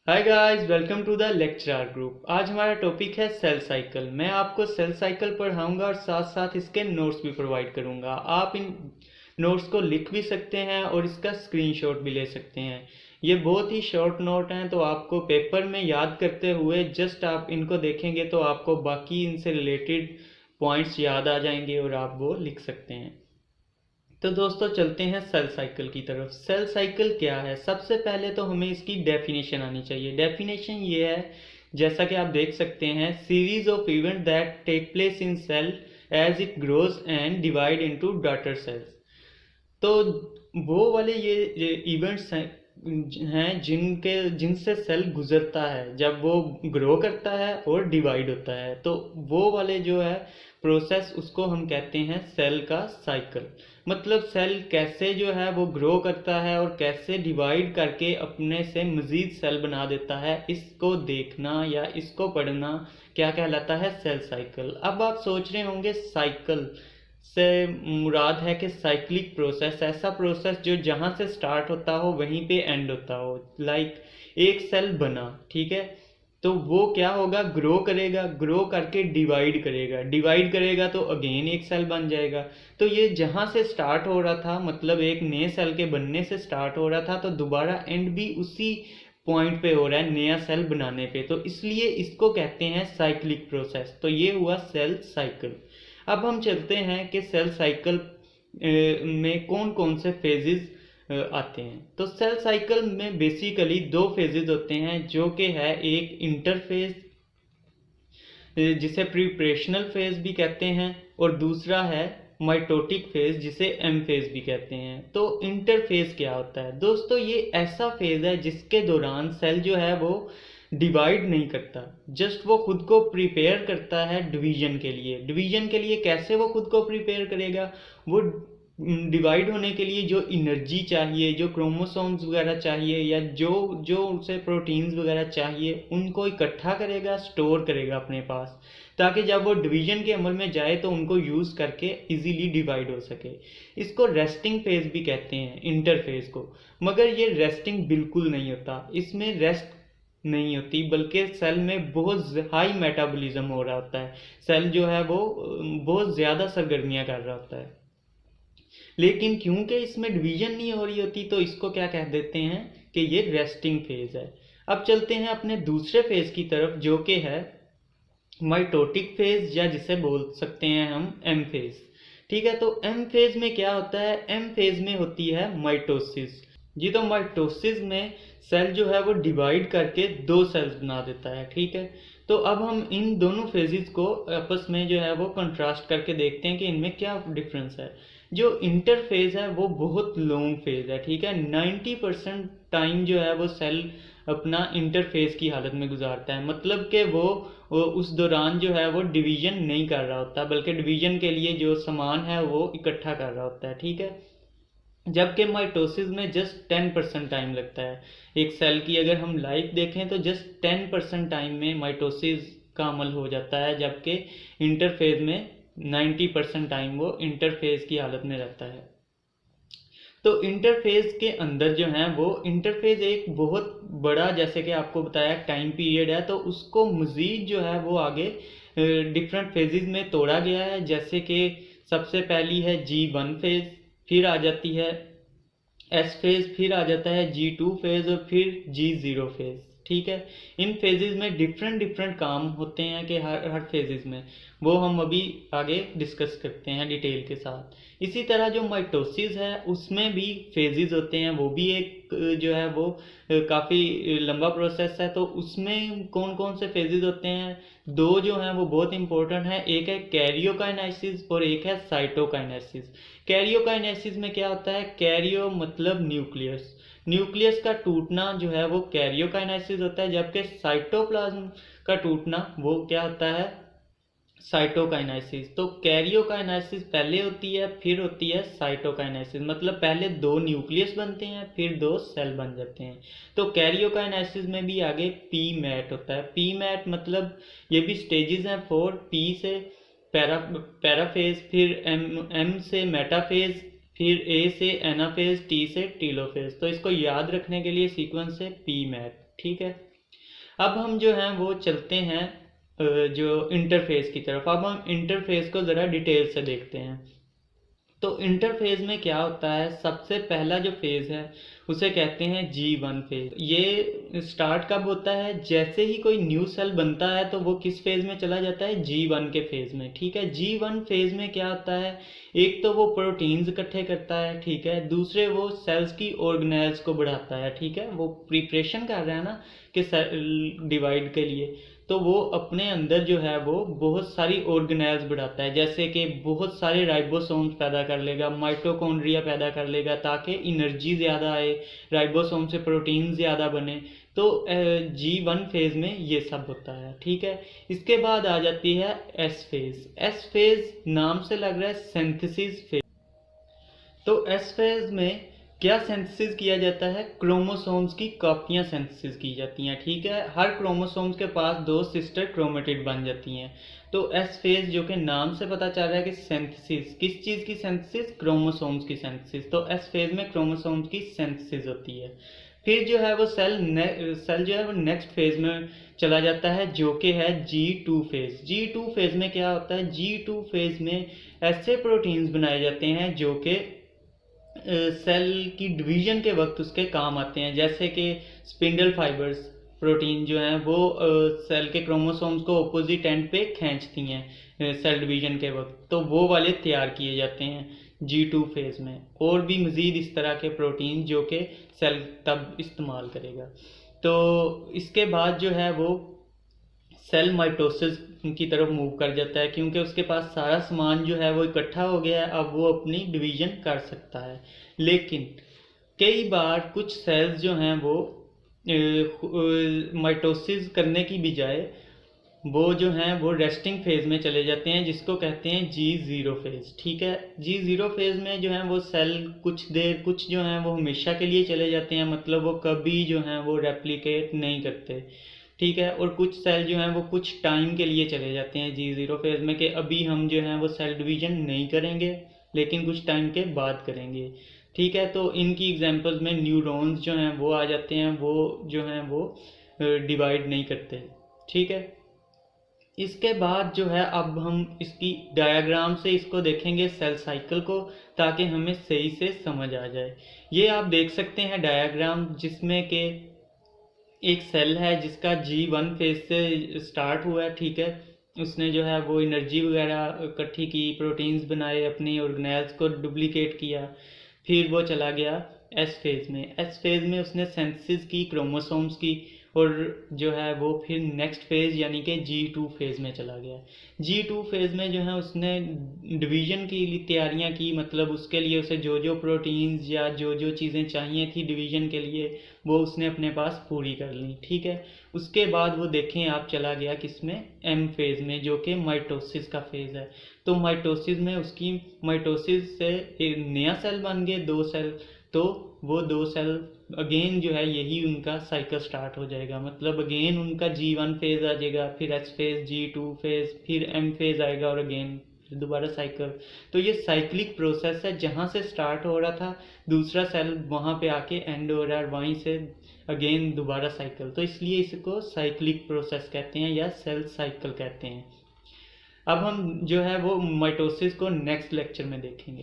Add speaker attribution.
Speaker 1: Hi guys, welcome to the lecturer group. आज हमारा topic है सेल साइकिल। मैं आपको सेल साइकिल पढ़ाऊंगा और साथ साथ इसके नोट्स भी प्रोवाइड करूंगा। आप इन नोट्स को लिख भी सकते हैं और इसका स्क्रीनशॉट भी ले सकते हैं। ये बहुत ही शॉर्ट नोट हैं, तो आपको पेपर में याद करते हुए जस्ट आप इनको देखेंगे तो आपको बाकी इनसे रिलेटेड पॉइंट्स याद आ जाएंगे और आप वो लिख सकते हैं। तो दोस्तों चलते हैं सेल साइकिल की तरफ। सेल साइकिल क्या है? सबसे पहले तो हमें इसकी डेफिनेशन आनी चाहिए। डेफिनेशन ये है, जैसा कि आप देख सकते हैं, series of event that take place in cell as it grows and divide into daughter cells. तो वो वाले ये इवेंट्स हैं जिनसे सेल गुजरता है जब वो ग्रो करता है और डिवाइड होता है। तो वो वाले जो है प्रोसेस, उसको हम कहते हैं सेल का साइकिल। मतलब सेल कैसे जो है वो ग्रो करता है और कैसे डिवाइड करके अपने से मजीद सेल बना देता है, इसको देखना या इसको पढ़ना क्या कहलाता है? Cell cycle. अब आप सोच रहे होंगे साइकिल से मुराद है कि साइक्लिक प्रोसेस, ऐसा प्रोसेस जो जहाँ से स्टार्ट होता हो वहीं पे एंड होता हो। लाइक एक सेल बना, ठीक है, तो वो क्या होगा? ग्रो करेगा, ग्रो करके डिवाइड करेगा, डिवाइड करेगा तो अगेन एक सेल बन जाएगा। तो ये जहाँ से स्टार्ट हो रहा था, मतलब एक नए सेल के बनने से स्टार्ट हो रहा था, तो दोबारा एंड भी उसी पॉइंट पे हो रहा है, नया सेल बनाने पे। तो इसलिए इसको कहते हैं साइक्लिक प्रोसेस। तो ये हुआ सेल साइकिल। अब हम चलते हैं कि सेल साइकिल में कौन कौन से फेजेस आते हैं। तो सेल साइकिल में बेसिकली दो फेजेस होते हैं, जो कि है एक इंटरफेज जिसे प्रिपरेशनल फेज भी कहते हैं, और दूसरा है माइटोटिक फेज जिसे एम फेज भी कहते हैं। तो इंटरफेज क्या होता है दोस्तों? ये ऐसा फेज है जिसके दौरान सेल जो है वो डिवाइड नहीं करता, जस्ट वो खुद को प्रिपेयर करता है डिवीजन के लिए। डिवीजन के लिए कैसे वो खुद को प्रिपेयर करेगा? वो डिवाइड होने के लिए जो एनर्जी चाहिए, जो क्रोमोसोम्स वगैरह चाहिए, या जो जो उसे प्रोटीन्स वगैरह चाहिए, उनको इकट्ठा करेगा, स्टोर करेगा अपने पास, ताकि जब वो डिवीजन के अमल में जाए तो उनको यूज़ करके इजीली डिवाइड हो सके। इसको रेस्टिंग फेज भी कहते हैं, इंटरफेज को। मगर ये रेस्टिंग बिल्कुल नहीं होता, इसमें रेस्ट नहीं होती, बल्कि सेल में बहुत हाई मेटाबॉलिज्म हो रहा होता है। सेल जो है वो बहुत ज़्यादा सरगर्मियाँ कर रहा होता है। लेकिन क्योंकि इसमें डिवीजन नहीं हो रही होती, तो इसको क्या कह देते हैं कि ये रेस्टिंग फेज है। अब चलते हैं अपने दूसरे फेज की तरफ, जो कि है माइटोटिक फेज, या जिसे बोल सकते हैं हम एम फेज। ठीक है, तो एम फेज में क्या होता है? एम फेज में होती है माइटोसिस जी। तो माइटोसिस में सेल जो है वो डिवाइड करके दो सेल्स बना देता है। ठीक है, तो अब हम इन दोनों फेजेस को आपस में जो है वो कंट्रास्ट करके देखते हैं कि इनमें क्या डिफरेंस है। जो इंटरफेज है वो बहुत लॉन्ग फेज है। ठीक है, 90% टाइम जो है वो सेल अपना इंटरफेज की हालत में गुजारता है। मतलब कि वो उस दौरान जो है वो डिवीजन नहीं कर रहा होता, बल्कि डिवीजन के लिए जो सामान है वो इकट्ठा कर रहा होता है। ठीक है, जबकि माइटोसिस में जस्ट 10% टाइम लगता है। एक सेल की अगर हम लाइफ देखें तो जस्ट 10% टाइम में माइटोसिस का अमल हो जाता है, जबकि इंटरफेज में 90% टाइम वो इंटरफेज की हालत में रहता है। तो इंटरफेज के अंदर जो है वो इंटरफेज एक बहुत बड़ा, जैसे कि आपको बताया, टाइम पीरियड है। तो उसको मज़ीद जो है वो आगे डिफरेंट फेजेस में तोड़ा गया है। जैसे कि सबसे पहली है G1 फेज, फिर आ जाती है एस फेज, फिर आ जाता है G2 फेज, और फिर G0 फेज। ठीक है, इन फेजेस में डिफरेंट डिफरेंट काम होते हैं कि हर हर फेजेस में, वो हम अभी आगे डिस्कस करते हैं डिटेल के साथ। इसी तरह जो माइटोसिस है उसमें भी फेजेस होते हैं, वो भी एक जो है वो काफ़ी लंबा प्रोसेस है। तो उसमें कौन कौन से फेजेस होते हैं? दो जो हैं वो बहुत इंपॉर्टेंट है, एक है कैरियोकाइनेसिस और एक है साइटोकाइनेसिस। कैरियोकाइनेसिस में क्या होता है? कैरियो मतलब न्यूक्लियस, न्यूक्लियस का टूटना जो है वो कैरियोकाइनेसिस होता है, जबकि साइटोप्लाज्म का टूटना वो क्या होता है? साइटोकाइनेसिस। तो कैरियोकाइनेसिस पहले होती है, फिर होती है साइटोकाइनेसिस। मतलब पहले दो न्यूक्लियस बनते हैं, फिर दो सेल बन जाते हैं। तो कैरियोकाइनेसिस में भी आगे पी मैट होता है। पी मैट मतलब ये भी स्टेजेस हैं 4। पी से पैराफेज, फिर एम से मेटाफेज, फिर ए से एनाफेज, टी से टीलोफेज। तो इसको याद रखने के लिए सीक्वेंस है पी मैट। ठीक है, अब हम जो हैं वो चलते हैं जो इंटरफेस की तरफ। अब हम इंटरफेस को ज़रा डिटेल से देखते हैं। तो इंटरफेज में क्या होता है, सबसे पहला जो फेज है उसे कहते हैं G1 फेज। ये स्टार्ट कब होता है, जैसे ही कोई न्यू सेल बनता है तो वो किस फेज में चला जाता है, G1 के फेज में। ठीक है, G1 फेज में क्या होता है, एक तो वो प्रोटीन्स इकट्ठे करता है, ठीक है, दूसरे वो सेल्स की ऑर्गेनेल्स को बढ़ाता है। ठीक है, वो प्रिपरेशन कर रहा है ना कि सेल डिवाइड के लिए, तो वो अपने अंदर जो है वो बहुत सारी ऑर्गेनेल्स बढ़ाता है, जैसे कि बहुत सारे राइबोसोम्स पैदा कर लेगा, माइटोकॉन्ड्रिया पैदा कर लेगा ताकि एनर्जी ज़्यादा आए, राइबोसोम से प्रोटीन ज़्यादा बने। तो G1 फेज में ये सब होता है। ठीक है, इसके बाद आ जाती है एस फेज। एस फेज नाम से लग रहा है सिंथेसिस फेज। तो एस फेज में क्या सिंथेसिस किया जाता है, क्रोमोसोम्स की कॉपियां सिंथेसिस की जाती हैं। ठीक है, हर क्रोमोसोम्स के पास 2 सिस्टर क्रोमेटिड बन जाती हैं। तो एस फेज जो कि नाम से पता चल रहा है कि सिंथेसिस, किस चीज़ की सिंथेसिस, क्रोमोसोम्स की सिंथेसिस। तो एस फेज में क्रोमोसोम्स की सिंथेसिस होती है। फिर जो है वो सेल जो है वो नेक्स्ट फेज में चला जाता है, जो कि है G2 फेज। G2 फेज में क्या होता है, G2 फेज में ऐसे प्रोटीन्स बनाए जाते हैं जो कि सेल की डिवीजन के वक्त उसके काम आते हैं, जैसे कि स्पिंडल फाइबर्स प्रोटीन जो हैं वो सेल के क्रोमोसोम्स को ऑपोजिट एंड पे खींचती हैं सेल डिवीजन के वक्त, तो वो वाले तैयार किए जाते हैं G2 फेज में। और भी मज़ीद इस तरह के प्रोटीन जो कि सेल तब इस्तेमाल करेगा। तो इसके बाद जो है वो सेल माइटोसिस की तरफ मूव कर जाता है, क्योंकि उसके पास सारा सामान जो है वो इकट्ठा हो गया है, अब वो अपनी डिवीजन कर सकता है। लेकिन कई बार कुछ सेल्स जो हैं वो माइटोसिस करने की बजाय वो जो हैं वो रेस्टिंग फेज में चले जाते हैं, जिसको कहते हैं G0 फेज। ठीक है, G0 फेज में जो है वो सेल कुछ देर, कुछ जो हैं वो हमेशा के लिए चले जाते हैं, मतलब वो कभी जो हैं वो रेप्लिकेट नहीं करते। ठीक है, और कुछ सेल जो हैं वो कुछ टाइम के लिए चले जाते हैं G0 फेज में, कि अभी हम जो हैं वो सेल डिवीजन नहीं करेंगे लेकिन कुछ टाइम के बाद करेंगे। ठीक है, तो इनकी एग्जांपल्स में न्यूरॉन्स जो हैं वो आ जाते हैं, वो जो हैं वो डिवाइड नहीं करते। ठीक है, इसके बाद जो है अब हम इसकी डायग्राम से इसको देखेंगे सेल साइकिल को, ताकि हमें सही से समझ आ जाए। ये आप देख सकते हैं डायग्राम, जिसमें कि एक सेल है जिसका G1 फेज से स्टार्ट हुआ है। ठीक है, उसने जो है वो एनर्जी वगैरह इकट्ठी की, प्रोटीन्स बनाए, अपनी ऑर्गेनेल्स को डुप्लीकेट किया, फिर वो चला गया एस फेज में। एस फेज में उसने सिंथेसिस की क्रोमोसोम्स की, और जो है वो फिर नेक्स्ट फेज यानी कि G2 फेज में चला गया। G2 फेज में जो है उसने डिवीजन की तैयारियां की, मतलब उसके लिए उसे जो जो प्रोटीन्स या जो जो चीज़ें चाहिए थी डिवीजन के लिए वो उसने अपने पास पूरी कर ली। ठीक है, उसके बाद वो देखें आप चला गया किसमें, एम फेज में, जो कि माइटोसिस का फेज है। तो माइटोसिस में उसकी माइटोसिस से एक नया सेल बन गए, 2 सेल, तो वो 2 सेल अगेन जो है यही उनका साइकिल स्टार्ट हो जाएगा, मतलब अगेन उनका G1 फेज आ जाएगा, फिर एस फेज, G2 फेज, फिर एम फेज आएगा, और अगेन फिर दोबारा साइकिल। तो ये साइक्लिक प्रोसेस है, जहाँ से स्टार्ट हो रहा था दूसरा सेल वहाँ पे आके एंड हो रहा है, वहीं से अगेन दोबारा साइकिल। तो इसलिए इसको साइक्लिक प्रोसेस कहते हैं या सेल साइकिल कहते हैं। अब हम जो है वो माइटोसिस को नेक्स्ट लेक्चर में देखेंगे।